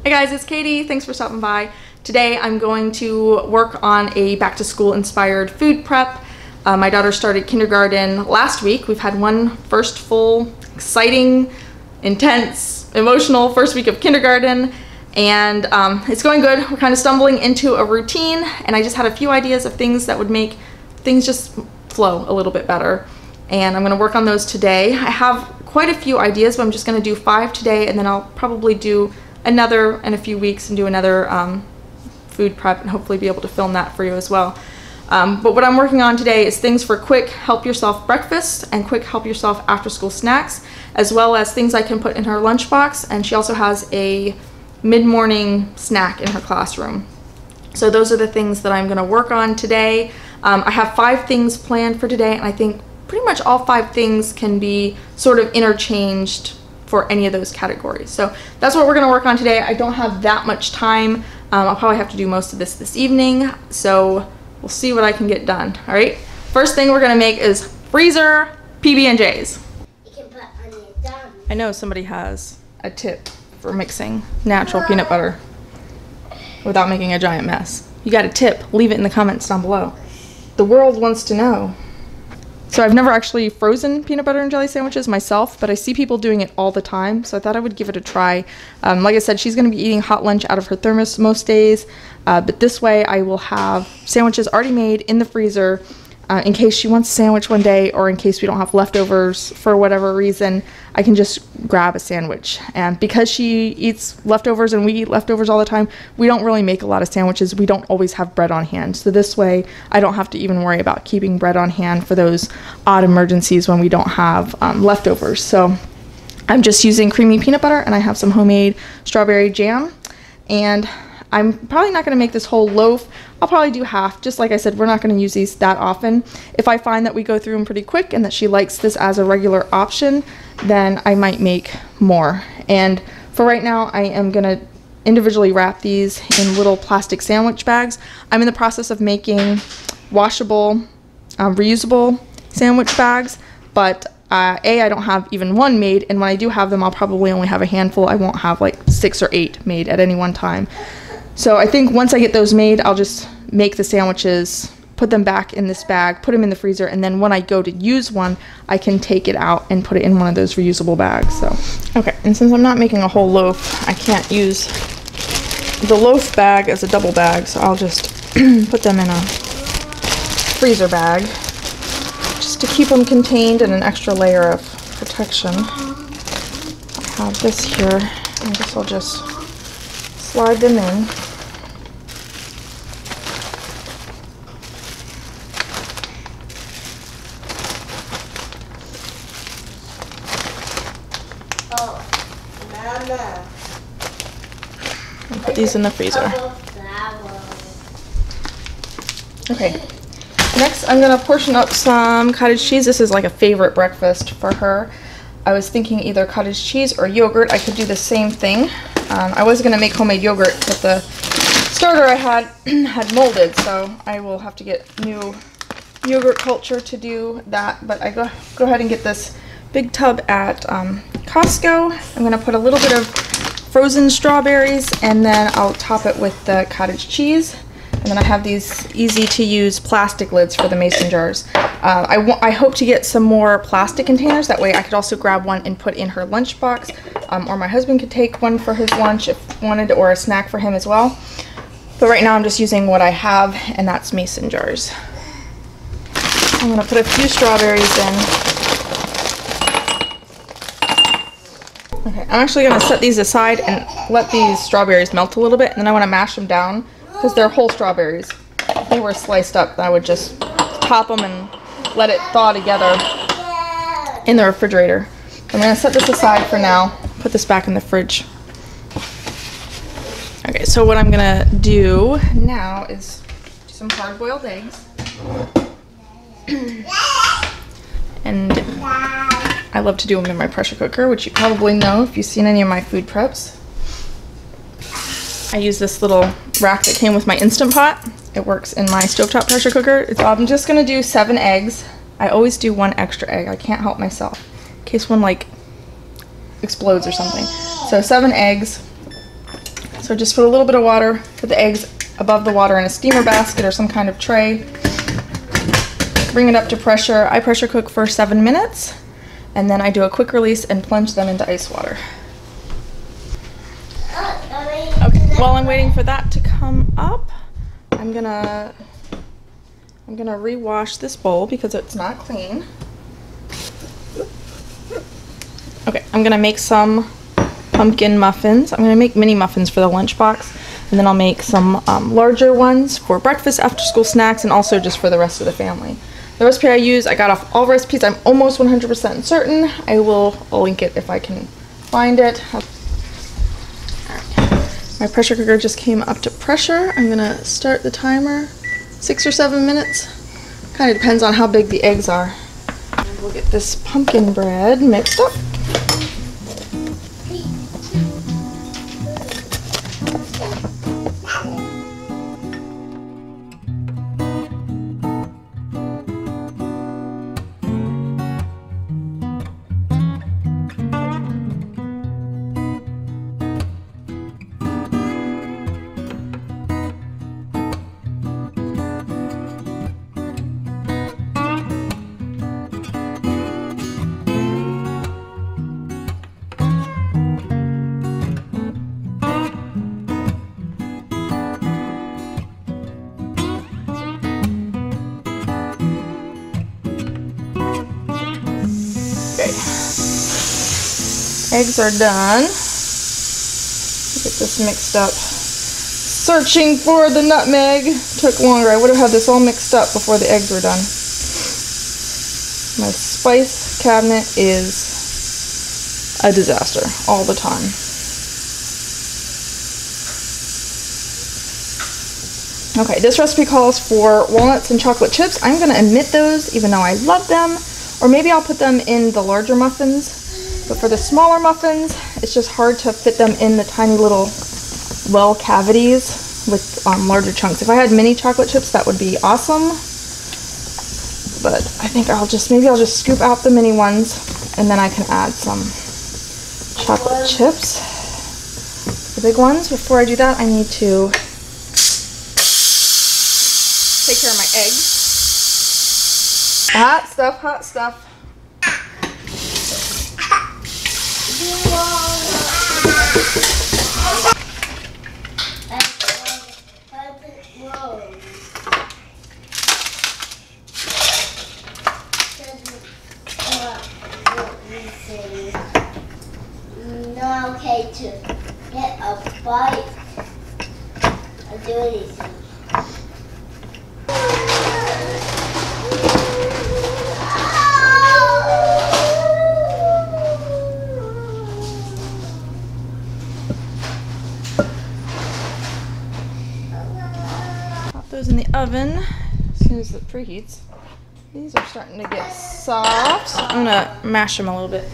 Hey guys, it's Katie. Thanks for stopping by. Today I'm going to work on a back to school inspired food prep. My daughter started kindergarten last week. We've had one first full, exciting, intense, emotional first week of kindergarten, and it's going good. We're kind of stumbling into a routine, and I just had a few ideas of things that would make things just flow a little bit better, and I'm going to work on those today. I have quite a few ideas, but I'm just going to do 5 today, and then I'll probably do another in a few weeks and do another food prep and hopefully be able to film that for you as well. But what I'm working on today is things for quick help yourself breakfast and quick help yourself after school snacks, as well as things I can put in her lunchbox, and she also has a mid-morning snack in her classroom. So those are the things that I'm going to work on today. I have 5 things planned for today, and I think pretty much all 5 things can be sort of interchanged for any of those categories. So that's what we're going to work on today. I don't have that much time. I'll probably have to do most of this evening, so we'll see what I can get done. All right, first thing we're going to make is freezer PB&Js. You can put on your thumb. I know somebody has a tip for mixing natural peanut butter without making a giant mess. You got a tip? Leave it in the comments down below. The world wants to know. So I've never actually frozen peanut butter and jelly sandwiches myself, but I see people doing it all the time, so I thought I would give it a try. Like I said, she's going to be eating hot lunch out of her thermos most days, but this way I will have sandwiches already made in the freezer in case she wants a sandwich one day, or in case we don't have leftovers for whatever reason. I can just grab a sandwich. And because she eats leftovers and we eat leftovers all the time, we don't really make a lot of sandwiches. We don't always have bread on hand. So this way I don't have to even worry about keeping bread on hand for those odd emergencies when we don't have leftovers. So I'm just using creamy peanut butter, and I have some homemade strawberry jam, and I'm probably not going to make this whole loaf. I'll probably do half. Just like I said, we're not going to use these that often. If I find that we go through them pretty quick and that she likes this as a regular option, then I might make more. And for right now, I am going to individually wrap these in little plastic sandwich bags. I'm in the process of making washable, reusable sandwich bags, but I don't have even one made, and when I do have them, I'll probably only have a handful. I won't have like 6 or 8 made at any one time. So I think once I get those made, I'll just make the sandwiches, put them back in this bag, put them in the freezer, and then when I go to use one, I can take it out and put it in one of those reusable bags. So, okay, and since I'm not making a whole loaf, I can't use the loaf bag as a double bag, so I'll just put them in a freezer bag just to keep them contained and an extra layer of protection. I have this here. I guess I'll just slide them in. Oh, Mama. And put these in the freezer. Okay. Next, I'm going to portion up some cottage cheese. This is like a favorite breakfast for her. I was thinking either cottage cheese or yogurt. I could do the same thing. I was going to make homemade yogurt, but the starter I had had molded, so I will have to get new yogurt culture to do that. But I go ahead and get this big tub at Costco. I'm going to put a little bit of frozen strawberries, and then I'll top it with the cottage cheese. And then I have these easy-to-use plastic lids for the mason jars. I hope to get some more plastic containers. That way I could also grab one and put in her lunchbox, or my husband could take one for his lunch if wanted, or a snack for him as well. But right now I'm just using what I have, and that's mason jars. I'm going to put a few strawberries in. Okay, I'm actually going to set these aside and let these strawberries melt a little bit, and then I want to mash them down, because they're whole strawberries. If they were sliced up, I would just pop them and let it thaw together in the refrigerator. I'm going to set this aside for now, put this back in the fridge. Okay, so what I'm going to do now is do some hard-boiled eggs. And I love to do them in my pressure cooker, which you probably know if you've seen any of my food preps. I use this little rack that came with my Instant Pot. It works in my stovetop pressure cooker. I'm just gonna do 7 eggs. I always do 1 extra egg. I can't help myself in case one like explodes or something. So 7 eggs. So just put a little bit of water, put the eggs above the water in a steamer basket or some kind of tray. Bring it up to pressure. I pressure cook for 7 minutes, and then I do a quick release and plunge them into ice water. Okay, while I'm waiting for that to come up, I'm gonna rewash this bowl because it's not clean. Okay, I'm gonna make some pumpkin muffins. I'm gonna make mini muffins for the lunchbox, and then I'll make some larger ones for breakfast, after school snacks, and also just for the rest of the family. The recipe I use, I got off all recipes. I'm almost 100% certain. I'll link it if I can find it. My pressure cooker just came up to pressure. I'm gonna start the timer. 6 or 7 minutes. Kind of depends on how big the eggs are. And we'll get this pumpkin bread mixed up. Eggs are done. Get this mixed up. Searching for the nutmeg took longer. I would have had this all mixed up before the eggs were done. My spice cabinet is a disaster all the time. Okay, this recipe calls for walnuts and chocolate chips. I'm going to omit those even though I love them. Or maybe I'll put them in the larger muffins. But for the smaller muffins, it's just hard to fit them in the tiny little well cavities with larger chunks. If I had mini chocolate chips, that would be awesome. But I think maybe I'll just scoop out the mini ones, and then I can add some chocolate chips. The big ones. Before I do that, I need to take care of my eggs. Hot stuff, hot stuff. Not okay to get a bite or do anything. Those in the oven as soon as it preheats. These are starting to get soft, so I'm gonna mash them a little bit.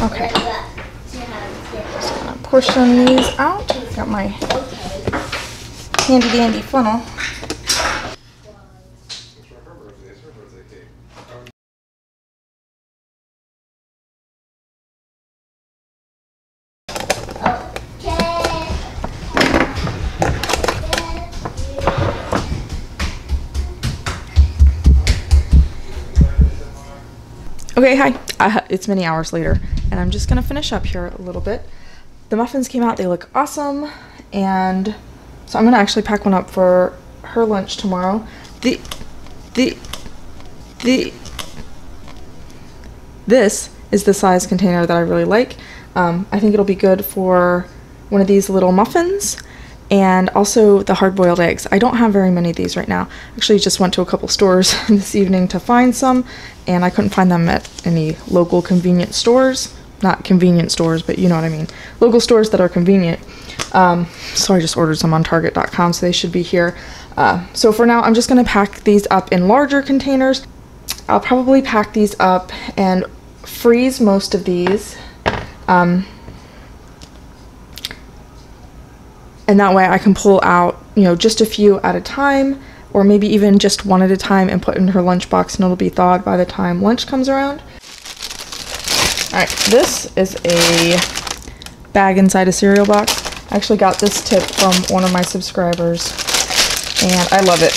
Okay, just gonna portion these out. Got my handy dandy funnel. Okay, hi. It's many hours later, and I'm just gonna finish up here a little bit. The muffins came out, they look awesome, and so I'm gonna actually pack one up for her lunch tomorrow. This is the size container that I really like. I think it'll be good for one of these little muffins, and also the hard-boiled eggs. I don't have very many of these right now. Actually just went to a couple stores this evening to find some, and I couldn't find them at any local convenience stores. Not convenience stores, but you know what I mean. Local stores that are convenient. So I just ordered some on Target.com, so they should be here. So for now, I'm just gonna pack these up in larger containers. I'll probably pack these up and freeze most of these. And that way I can pull out, you know, just a few at a time, or maybe even just one at a time and put in her lunchbox, and it'll be thawed by the time lunch comes around. All right, this is a bag inside a cereal box. I actually got this tip from one of my subscribers, and I love it.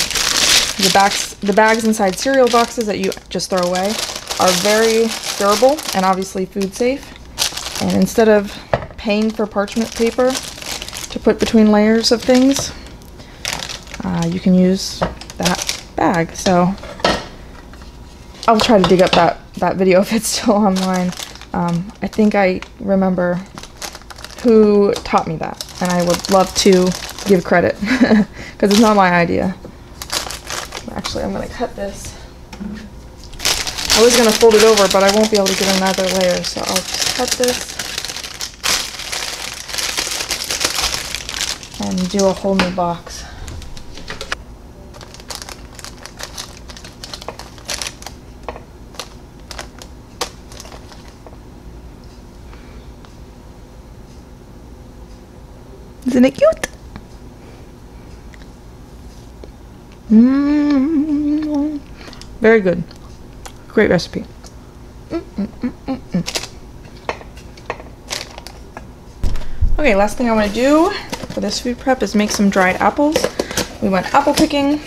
The bags inside cereal boxes that you just throw away are very durable and obviously food safe. And instead of paying for parchment paper to put between layers of things, you can use that bag. So I'll try to dig up that video if it's still online. I think I remember who taught me that, and I would love to give credit because it's not my idea. Actually, I'm going to cut this. I was going to fold it over, but I won't be able to get another layer, so I'll just cut this and do a whole new box. Isn't it cute? Very good. Great recipe. Okay, last thing I want to do for this food prep is make some dried apples. We went apple picking.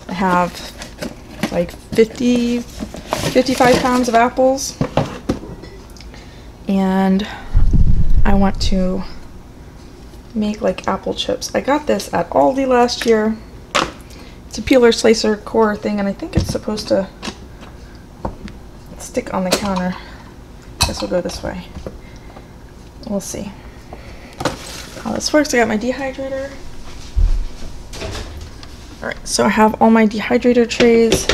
I have like 55 pounds of apples. And I want to make like apple chips. I got this at Aldi last year. It's a peeler, slicer, core thing, and I think it's supposed to stick on the counter. I guess we'll go this way. We'll see how this works. I got my dehydrator. Alright, so I have all my dehydrator trays,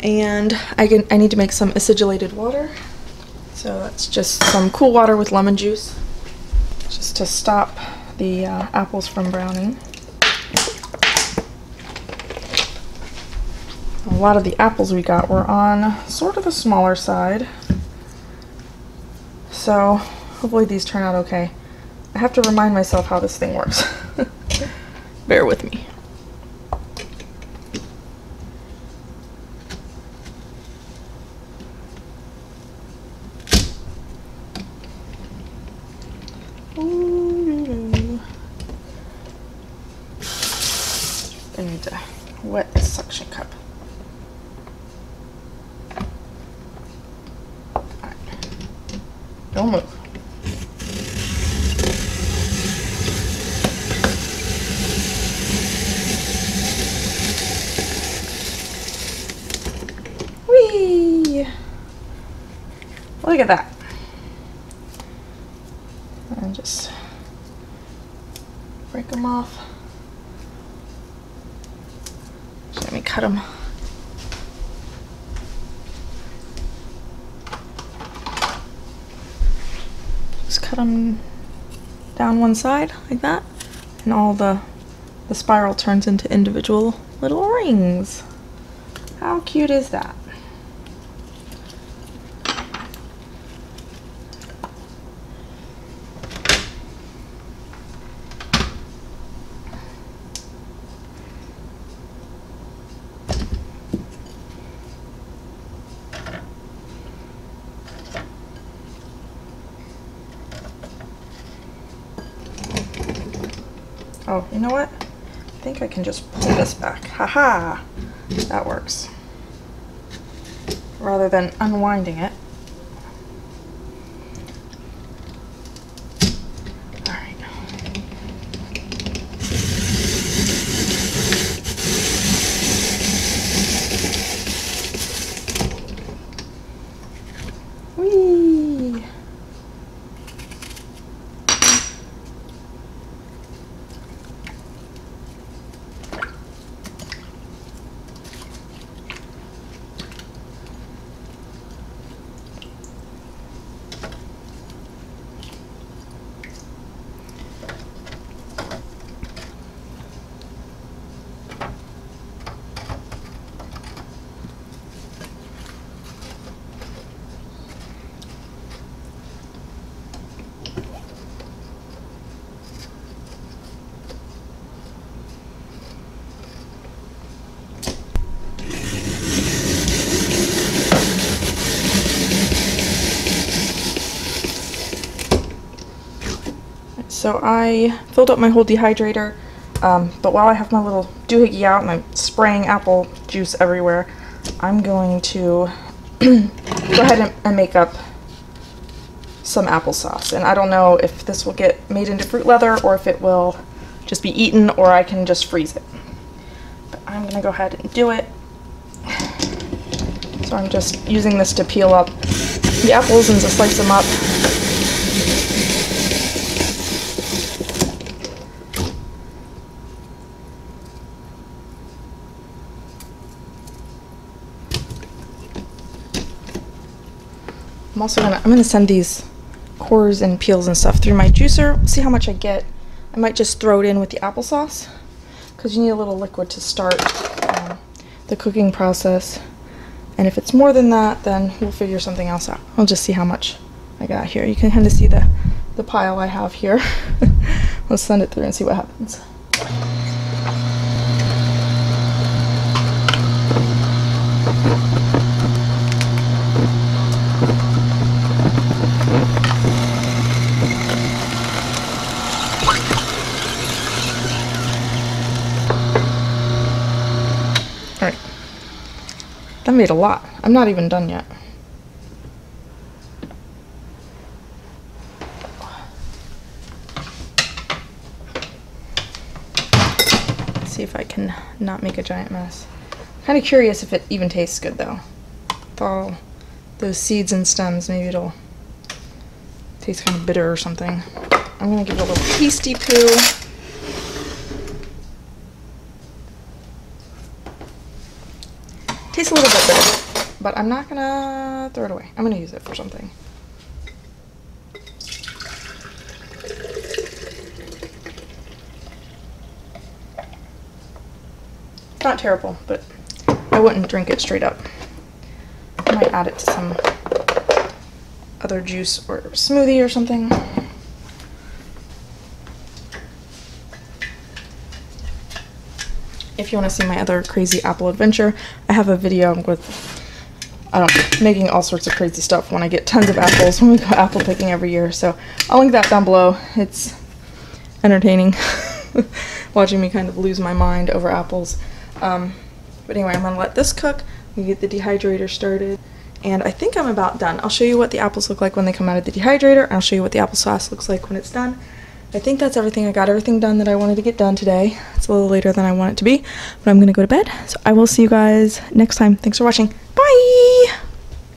and I need to make some acidulated water. So that's just some cool water with lemon juice, just to stop the apples from browning. A lot of the apples we got were on sort of the smaller side, so hopefully these turn out okay. I have to remind myself how this thing works. Bear with me. I need to wet the suction cup. Alright. Don't move. Whee! Look at that. And just break them off. Let me cut them. Just cut them down one side like that, and all the spiral turns into individual little rings. How cute is that? Oh, you know what? I think I can just pull this back. Haha! That works. Rather than unwinding it. Alright. Whee! So I filled up my whole dehydrator, but while I have my little doohickey out and I'm spraying apple juice everywhere, I'm going to go ahead and make up some applesauce. And I don't know if this will get made into fruit leather or if it will just be eaten, or I can just freeze it. But I'm going to go ahead and do it. So I'm just using this to peel up the apples and to slice them up. I'm gonna send these cores and peels and stuff through my juicer, see how much I get. I might just throw it in with the applesauce, because you need a little liquid to start the cooking process. And if it's more than that, then we'll figure something else out. I'll just see how much I got here. You can kind of see the pile I have here. Let's send it through and see what happens. Alright. That made a lot. I'm not even done yet. Let's see if I can not make a giant mess. Kind of curious if it even tastes good though. With all those seeds and stems, maybe it'll taste kind of bitter or something. I'm gonna give it a little tasty poo. Tastes a little bit bitter, but I'm not gonna throw it away. I'm gonna use it for something. Not terrible, but I wouldn't drink it straight up. I might add it to some other juice or smoothie or something. If you want to see my other crazy apple adventure, I have a video with, I don't know, making all sorts of crazy stuff when I get tons of apples when we go apple picking every year. So I'll link that down below. It's entertaining watching me kind of lose my mind over apples. But anyway, I'm going to let this cook. We get the dehydrator started. And I think I'm about done. I'll show you what the apples look like when they come out of the dehydrator, and I'll show you what the applesauce looks like when it's done. I think that's everything. I got everything done that I wanted to get done today. It's a little later than I want it to be, but I'm going to go to bed. So I will see you guys next time. Thanks for watching. Bye!